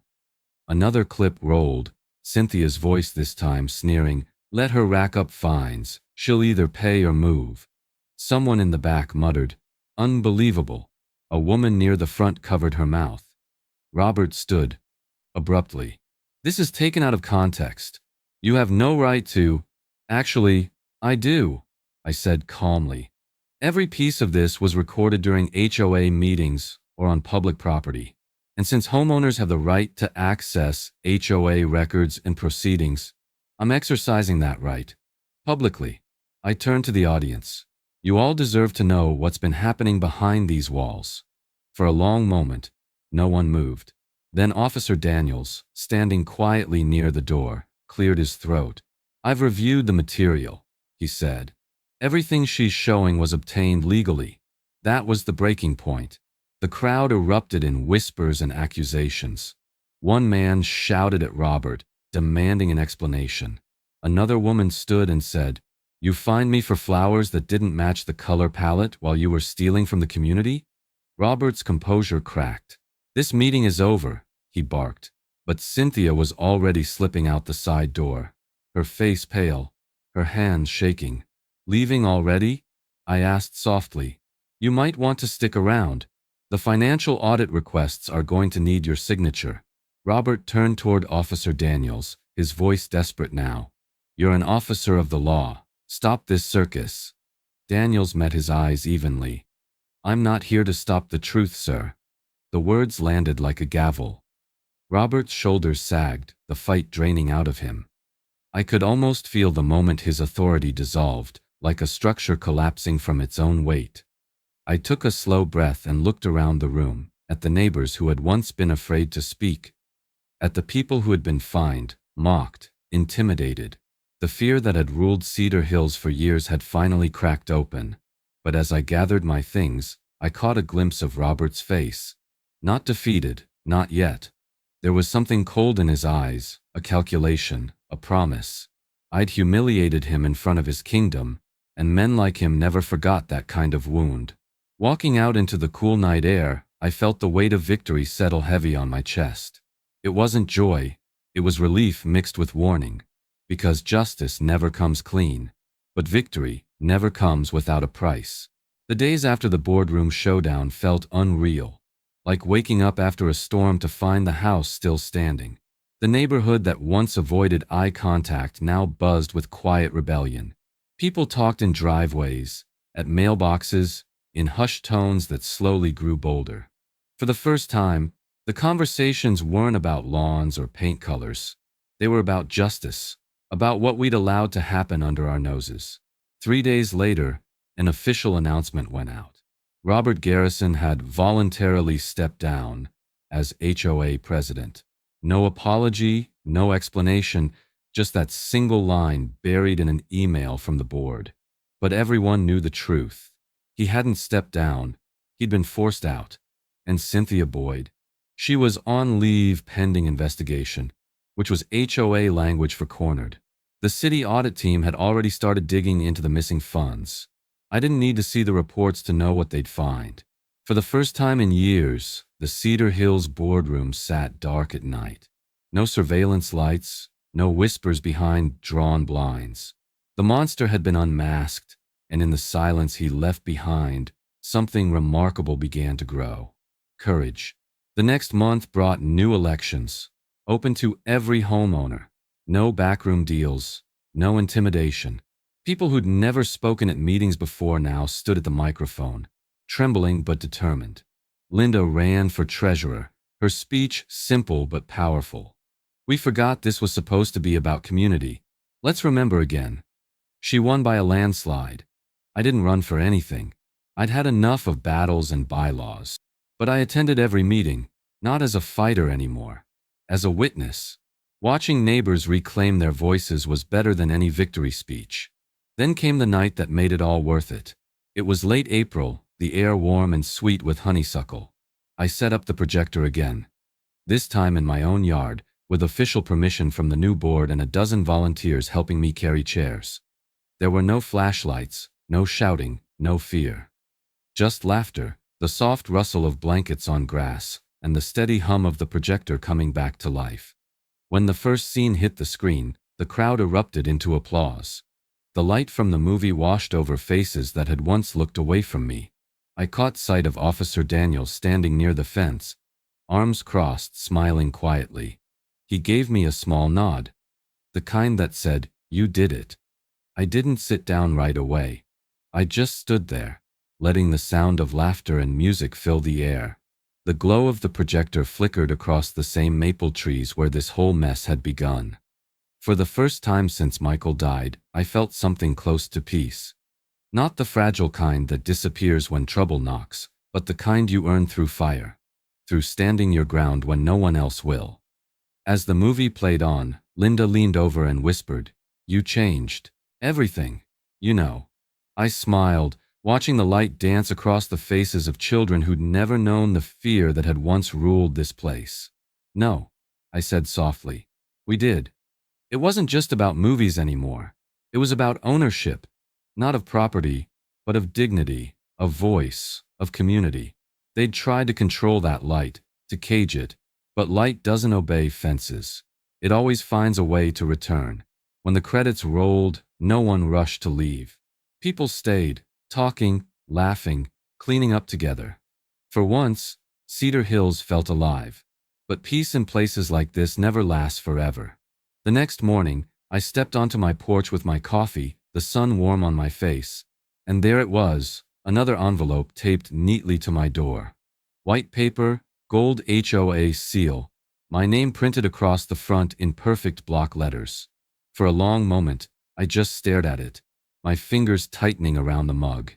Another clip rolled, Cynthia's voice this time sneering, "Let her rack up fines. She'll either pay or move." Someone in the back muttered, "Unbelievable." A woman near the front covered her mouth. Robert stood. Abruptly. "This is taken out of context. You have no right to—" "Actually, I do," I said calmly. "Every piece of this was recorded during HOA meetings or on public property. And since homeowners have the right to access HOA records and proceedings, I'm exercising that right. Publicly." I turned to the audience. "You all deserve to know what's been happening behind these walls." For a long moment, no one moved. Then Officer Daniels, standing quietly near the door, cleared his throat. "I've reviewed the material," he said. "Everything she's showing was obtained legally." That was the breaking point. The crowd erupted in whispers and accusations. One man shouted at Robert, demanding an explanation. Another woman stood and said, "You fined me for flowers that didn't match the color palette while you were stealing from the community?" Robert's composure cracked. "This meeting is over," he barked. But Cynthia was already slipping out the side door, her face pale, her hands shaking. "Leaving already?" I asked softly. "You might want to stick around. The financial audit requests are going to need your signature." Robert turned toward Officer Daniels, his voice desperate now. "You're an officer of the law. Stop this circus. Daniels met his eyes evenly. I'm not here to stop the truth, sir. The words landed like a gavel. Robert's shoulders sagged, the fight draining out of him. I could almost feel the moment his authority dissolved, like a structure collapsing from its own weight. I took a slow breath and looked around the room, at the neighbors who had once been afraid to speak, at the people who had been fined, mocked, intimidated. The fear that had ruled Cedar Hills for years had finally cracked open. But as I gathered my things, I caught a glimpse of Robert's face. Not defeated, not yet. There was something cold in his eyes, a calculation, a promise. I'd humiliated him in front of his kingdom, and men like him never forgot that kind of wound. Walking out into the cool night air, I felt the weight of victory settle heavy on my chest. It wasn't joy, it was relief mixed with warning. Because justice never comes clean, but victory never comes without a price. The days after the boardroom showdown felt unreal, like waking up after a storm to find the house still standing. The neighborhood that once avoided eye contact now buzzed with quiet rebellion. People talked in driveways, at mailboxes, in hushed tones that slowly grew bolder. For the first time, the conversations weren't about lawns or paint colors. They were about justice, about what we'd allowed to happen under our noses. 3 days later, an official announcement went out. Robert Garrison had voluntarily stepped down as HOA president. No apology, no explanation, just that single line buried in an email from the board. But everyone knew the truth. He hadn't stepped down, he'd been forced out. And Cynthia Boyd, she was on leave pending investigation, which was HOA language for cornered. The city audit team had already started digging into the missing funds. I didn't need to see the reports to know what they'd find. For the first time in years, the Cedar Hills boardroom sat dark at night. No surveillance lights, no whispers behind drawn blinds. The monster had been unmasked, and in the silence he left behind, something remarkable began to grow. Courage. The next month brought new elections, open to every homeowner. No backroom deals, no intimidation. People who'd never spoken at meetings before now stood at the microphone, trembling but determined. Linda ran for treasurer, her speech simple but powerful. We forgot this was supposed to be about community. Let's remember again. She won by a landslide. I didn't run for anything. I'd had enough of battles and bylaws. But I attended every meeting, not as a fighter anymore, as a witness. Watching neighbors reclaim their voices was better than any victory speech. Then came the night that made it all worth it. It was late April, the air warm and sweet with honeysuckle. I set up the projector again, this time in my own yard, with official permission from the new board and a dozen volunteers helping me carry chairs. There were no flashlights, no shouting, no fear. Just laughter, the soft rustle of blankets on grass, and the steady hum of the projector coming back to life. When the first scene hit the screen, the crowd erupted into applause. The light from the movie washed over faces that had once looked away from me. I caught sight of Officer Daniels standing near the fence, arms crossed, smiling quietly. He gave me a small nod, the kind that said, "You did it." I didn't sit down right away. I just stood there, letting the sound of laughter and music fill the air. The glow of the projector flickered across the same maple trees where this whole mess had begun. For the first time since Michael died, I felt something close to peace. Not the fragile kind that disappears when trouble knocks, but the kind you earn through fire, through standing your ground when no one else will. As the movie played on, Linda leaned over and whispered, "You changed. Everything. You know." I smiled, watching the light dance across the faces of children who'd never known the fear that had once ruled this place. "No," I said softly. "We did. It wasn't just about movies anymore. It was about ownership, not of property, but of dignity, of voice, of community. They'd tried to control that light, to cage it, but light doesn't obey fences. It always finds a way to return. When the credits rolled, no one rushed to leave. People stayed, talking, laughing, cleaning up together. For once, Cedar Hills felt alive. But peace in places like this never lasts forever. The next morning, I stepped onto my porch with my coffee, the sun warm on my face, and there it was, another envelope taped neatly to my door. White paper, gold HOA seal, my name printed across the front in perfect block letters. For a long moment, I just stared at it, my fingers tightening around the mug.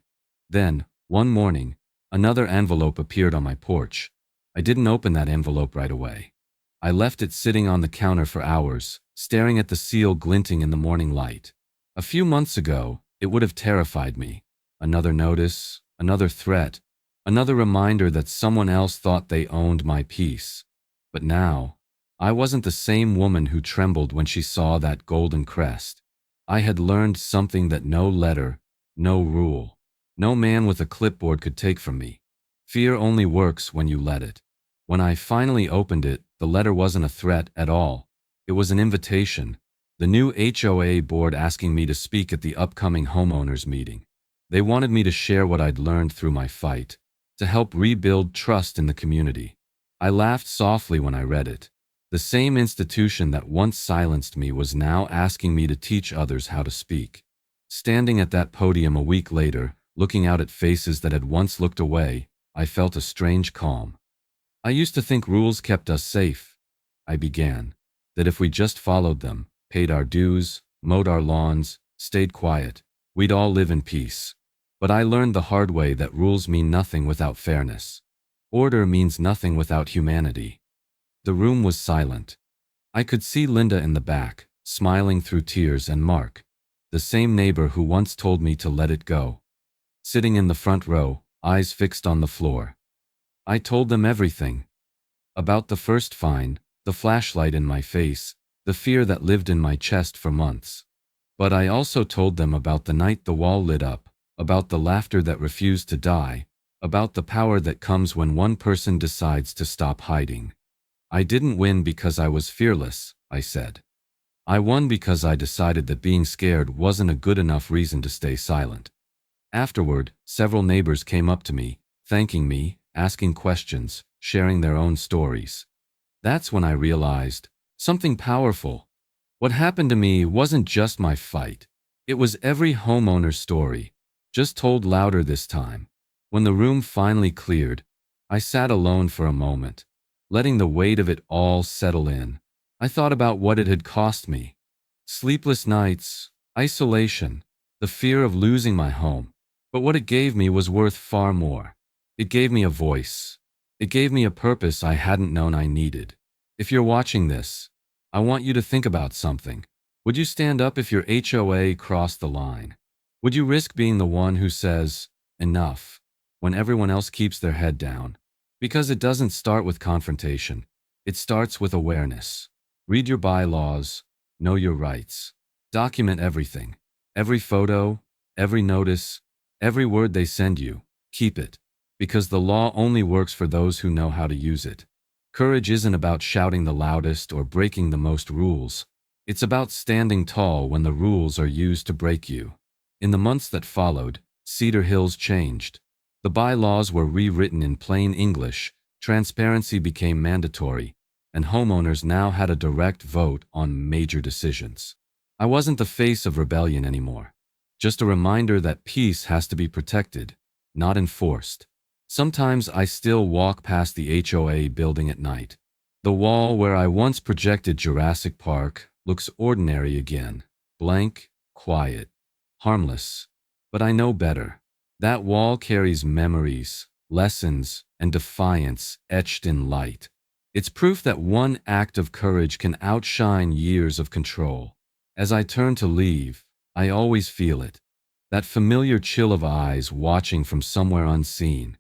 Then, one morning, another envelope appeared on my porch. I didn't open that envelope right away. I left it sitting on the counter for hours, staring at the seal glinting in the morning light. A few months ago, it would have terrified me. Another notice, another threat, another reminder that someone else thought they owned my peace. But now, I wasn't the same woman who trembled when she saw that golden crest. I had learned something that no letter, no rule, no man with a clipboard could take from me. Fear only works when you let it. When I finally opened it, the letter wasn't a threat at all. It was an invitation. The new HOA board asking me to speak at the upcoming homeowners meeting. They wanted me to share what I'd learned through my fight, to help rebuild trust in the community. I laughed softly when I read it. The same institution that once silenced me was now asking me to teach others how to speak. Standing at that podium a week later, looking out at faces that had once looked away, I felt a strange calm. I used to think rules kept us safe. I began. That if we just followed them, paid our dues, mowed our lawns, stayed quiet, we'd all live in peace. But I learned the hard way that rules mean nothing without fairness. Order means nothing without humanity. The room was silent. I could see Linda in the back, smiling through tears, and Mark, the same neighbor who once told me to let it go, sitting in the front row, eyes fixed on the floor. I told them everything. About the first fine, the flashlight in my face, the fear that lived in my chest for months. But I also told them about the night the wall lit up, about the laughter that refused to die, about the power that comes when one person decides to stop hiding. I didn't win because I was fearless, I said. I won because I decided that being scared wasn't a good enough reason to stay silent. Afterward, several neighbors came up to me, thanking me, asking questions, sharing their own stories. That's when I realized something powerful. What happened to me wasn't just my fight. It was every homeowner's story, just told louder this time. When the room finally cleared, I sat alone for a moment, letting the weight of it all settle in. I thought about what it had cost me. Sleepless nights, isolation, the fear of losing my home. But what it gave me was worth far more. It gave me a voice. It gave me a purpose I hadn't known I needed. If you're watching this, I want you to think about something. Would you stand up if your HOA crossed the line? Would you risk being the one who says, enough, when everyone else keeps their head down? Because it doesn't start with confrontation. It starts with awareness. Read your bylaws, know your rights. Document everything. Every photo, every notice, every word they send you. Keep it. Because the law only works for those who know how to use it. Courage isn't about shouting the loudest or breaking the most rules. It's about standing tall when the rules are used to break you. In the months that followed, Cedar Hills changed. The bylaws were rewritten in plain English, transparency became mandatory, and homeowners now had a direct vote on major decisions. I wasn't the face of rebellion anymore. Just a reminder that peace has to be protected, not enforced. Sometimes I still walk past the HOA building at night. The wall where I once projected Jurassic Park looks ordinary again, blank, quiet, harmless. But I know better. That wall carries memories, lessons, and defiance etched in light. It's proof that one act of courage can outshine years of control. As I turn to leave, I always feel it. That familiar chill of eyes watching from somewhere unseen.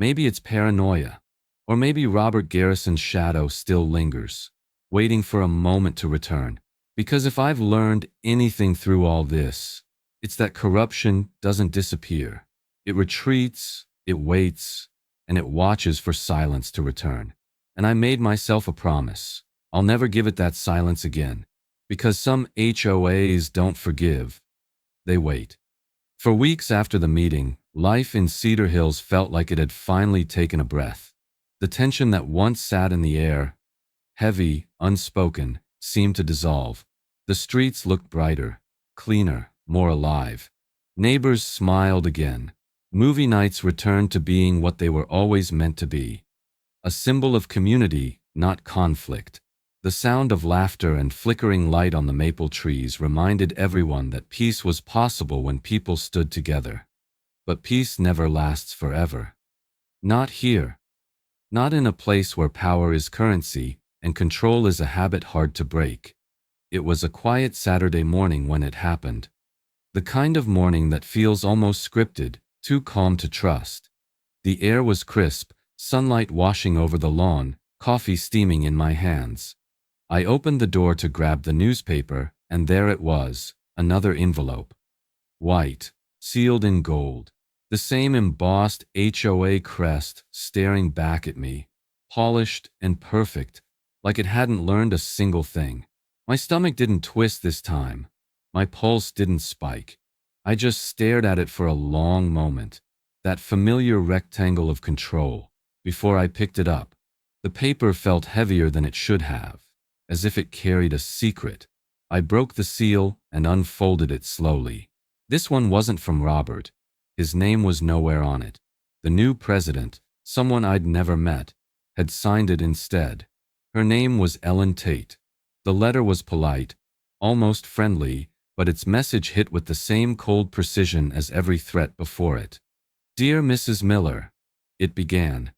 Maybe it's paranoia, or maybe Robert Garrison's shadow still lingers, waiting for a moment to return. Because if I've learned anything through all this, it's that corruption doesn't disappear. It retreats, it waits, and it watches for silence to return. And I made myself a promise. I'll never give it that silence again. Because some HOAs don't forgive. They wait. For weeks after the meeting, life in Cedar Hills felt like it had finally taken a breath. The tension that once sat in the air, heavy, unspoken, seemed to dissolve. The streets looked brighter, cleaner, more alive. Neighbors smiled again. Movie nights returned to being what they were always meant to be. A symbol of community, not conflict. The sound of laughter and flickering light on the maple trees reminded everyone that peace was possible when people stood together. But peace never lasts forever. Not here. Not in a place where power is currency and control is a habit hard to break. It was a quiet Saturday morning when it happened. The kind of morning that feels almost scripted, too calm to trust. The air was crisp, sunlight washing over the lawn, coffee steaming in my hands. I opened the door to grab the newspaper, and there it was, another envelope. White, sealed in gold. The same embossed HOA crest staring back at me, polished and perfect, like it hadn't learned a single thing. My stomach didn't twist this time. My pulse didn't spike. I just stared at it for a long moment, that familiar rectangle of control, before I picked it up. The paper felt heavier than it should have, as if it carried a secret. I broke the seal and unfolded it slowly. This one wasn't from Robert. His name was nowhere on it. The new president, someone I'd never met, had signed it instead. Her name was Ellen Tate. The letter was polite, almost friendly, but its message hit with the same cold precision as every threat before it. Dear Mrs. Miller, it began.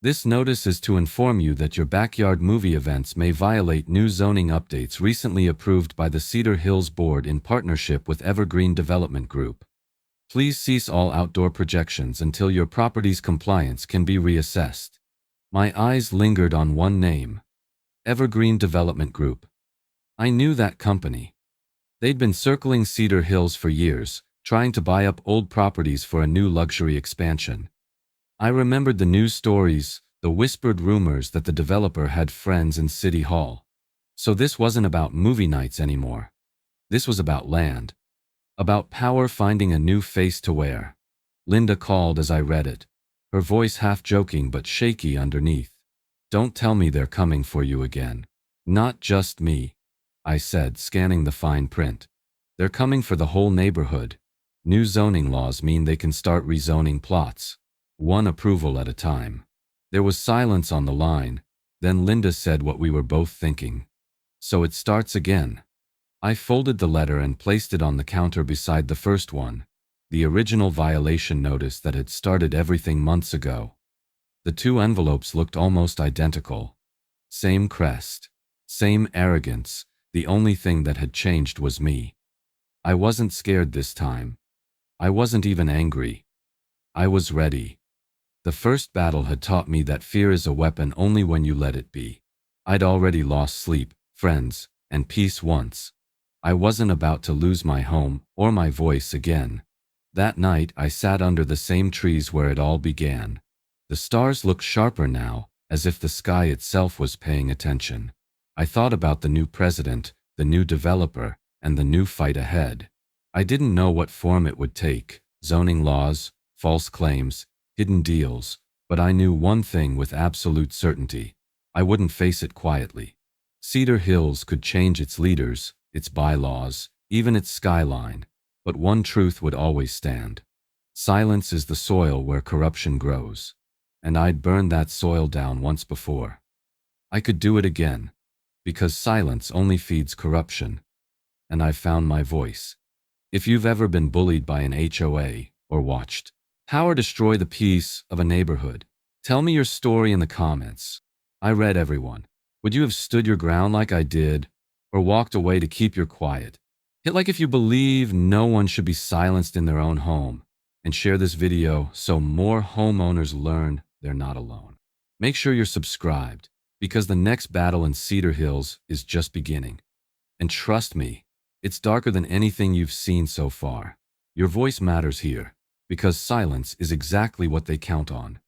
This notice is to inform you that your backyard movie events may violate new zoning updates recently approved by the Cedar Hills Board in partnership with Evergreen Development Group. Please cease all outdoor projections until your property's compliance can be reassessed. My eyes lingered on one name. Evergreen Development Group. I knew that company. They'd been circling Cedar Hills for years, trying to buy up old properties for a new luxury expansion. I remembered the news stories, the whispered rumors that the developer had friends in City Hall. So this wasn't about movie nights anymore. This was about land. About power finding a new face to wear. Linda called as I read it, her voice half joking but shaky underneath. Don't tell me they're coming for you again. Not just me, I said, scanning the fine print. They're coming for the whole neighborhood. New zoning laws mean they can start rezoning plots, one approval at a time. There was silence on the line, then Linda said what we were both thinking. So it starts again. I folded the letter and placed it on the counter beside the first one, the original violation notice that had started everything months ago. The two envelopes looked almost identical. Same crest, same arrogance, the only thing that had changed was me. I wasn't scared this time. I wasn't even angry. I was ready. The first battle had taught me that fear is a weapon only when you let it be. I'd already lost sleep, friends, and peace once. I wasn't about to lose my home or my voice again. That night I sat under the same trees where it all began. The stars looked sharper now, as if the sky itself was paying attention. I thought about the new president, the new developer, and the new fight ahead. I didn't know what form it would take, zoning laws, false claims, hidden deals, but I knew one thing with absolute certainty. I wouldn't face it quietly. Cedar Hills could change its leaders, its bylaws, even its skyline, but one truth would always stand. Silence is the soil where corruption grows, and I'd burned that soil down once before. I could do it again, because silence only feeds corruption, and I've found my voice. If you've ever been bullied by an HOA or watched power destroy the peace of a neighborhood, tell me your story in the comments. I read everyone. Would you have stood your ground like I did, or walked away to keep your quiet? Hit like if you believe no one should be silenced in their own home, and share this video so more homeowners learn they're not alone. Make sure you're subscribed, because the next battle in Cedar Hills is just beginning. And trust me, it's darker than anything you've seen so far. Your voice matters here, because silence is exactly what they count on.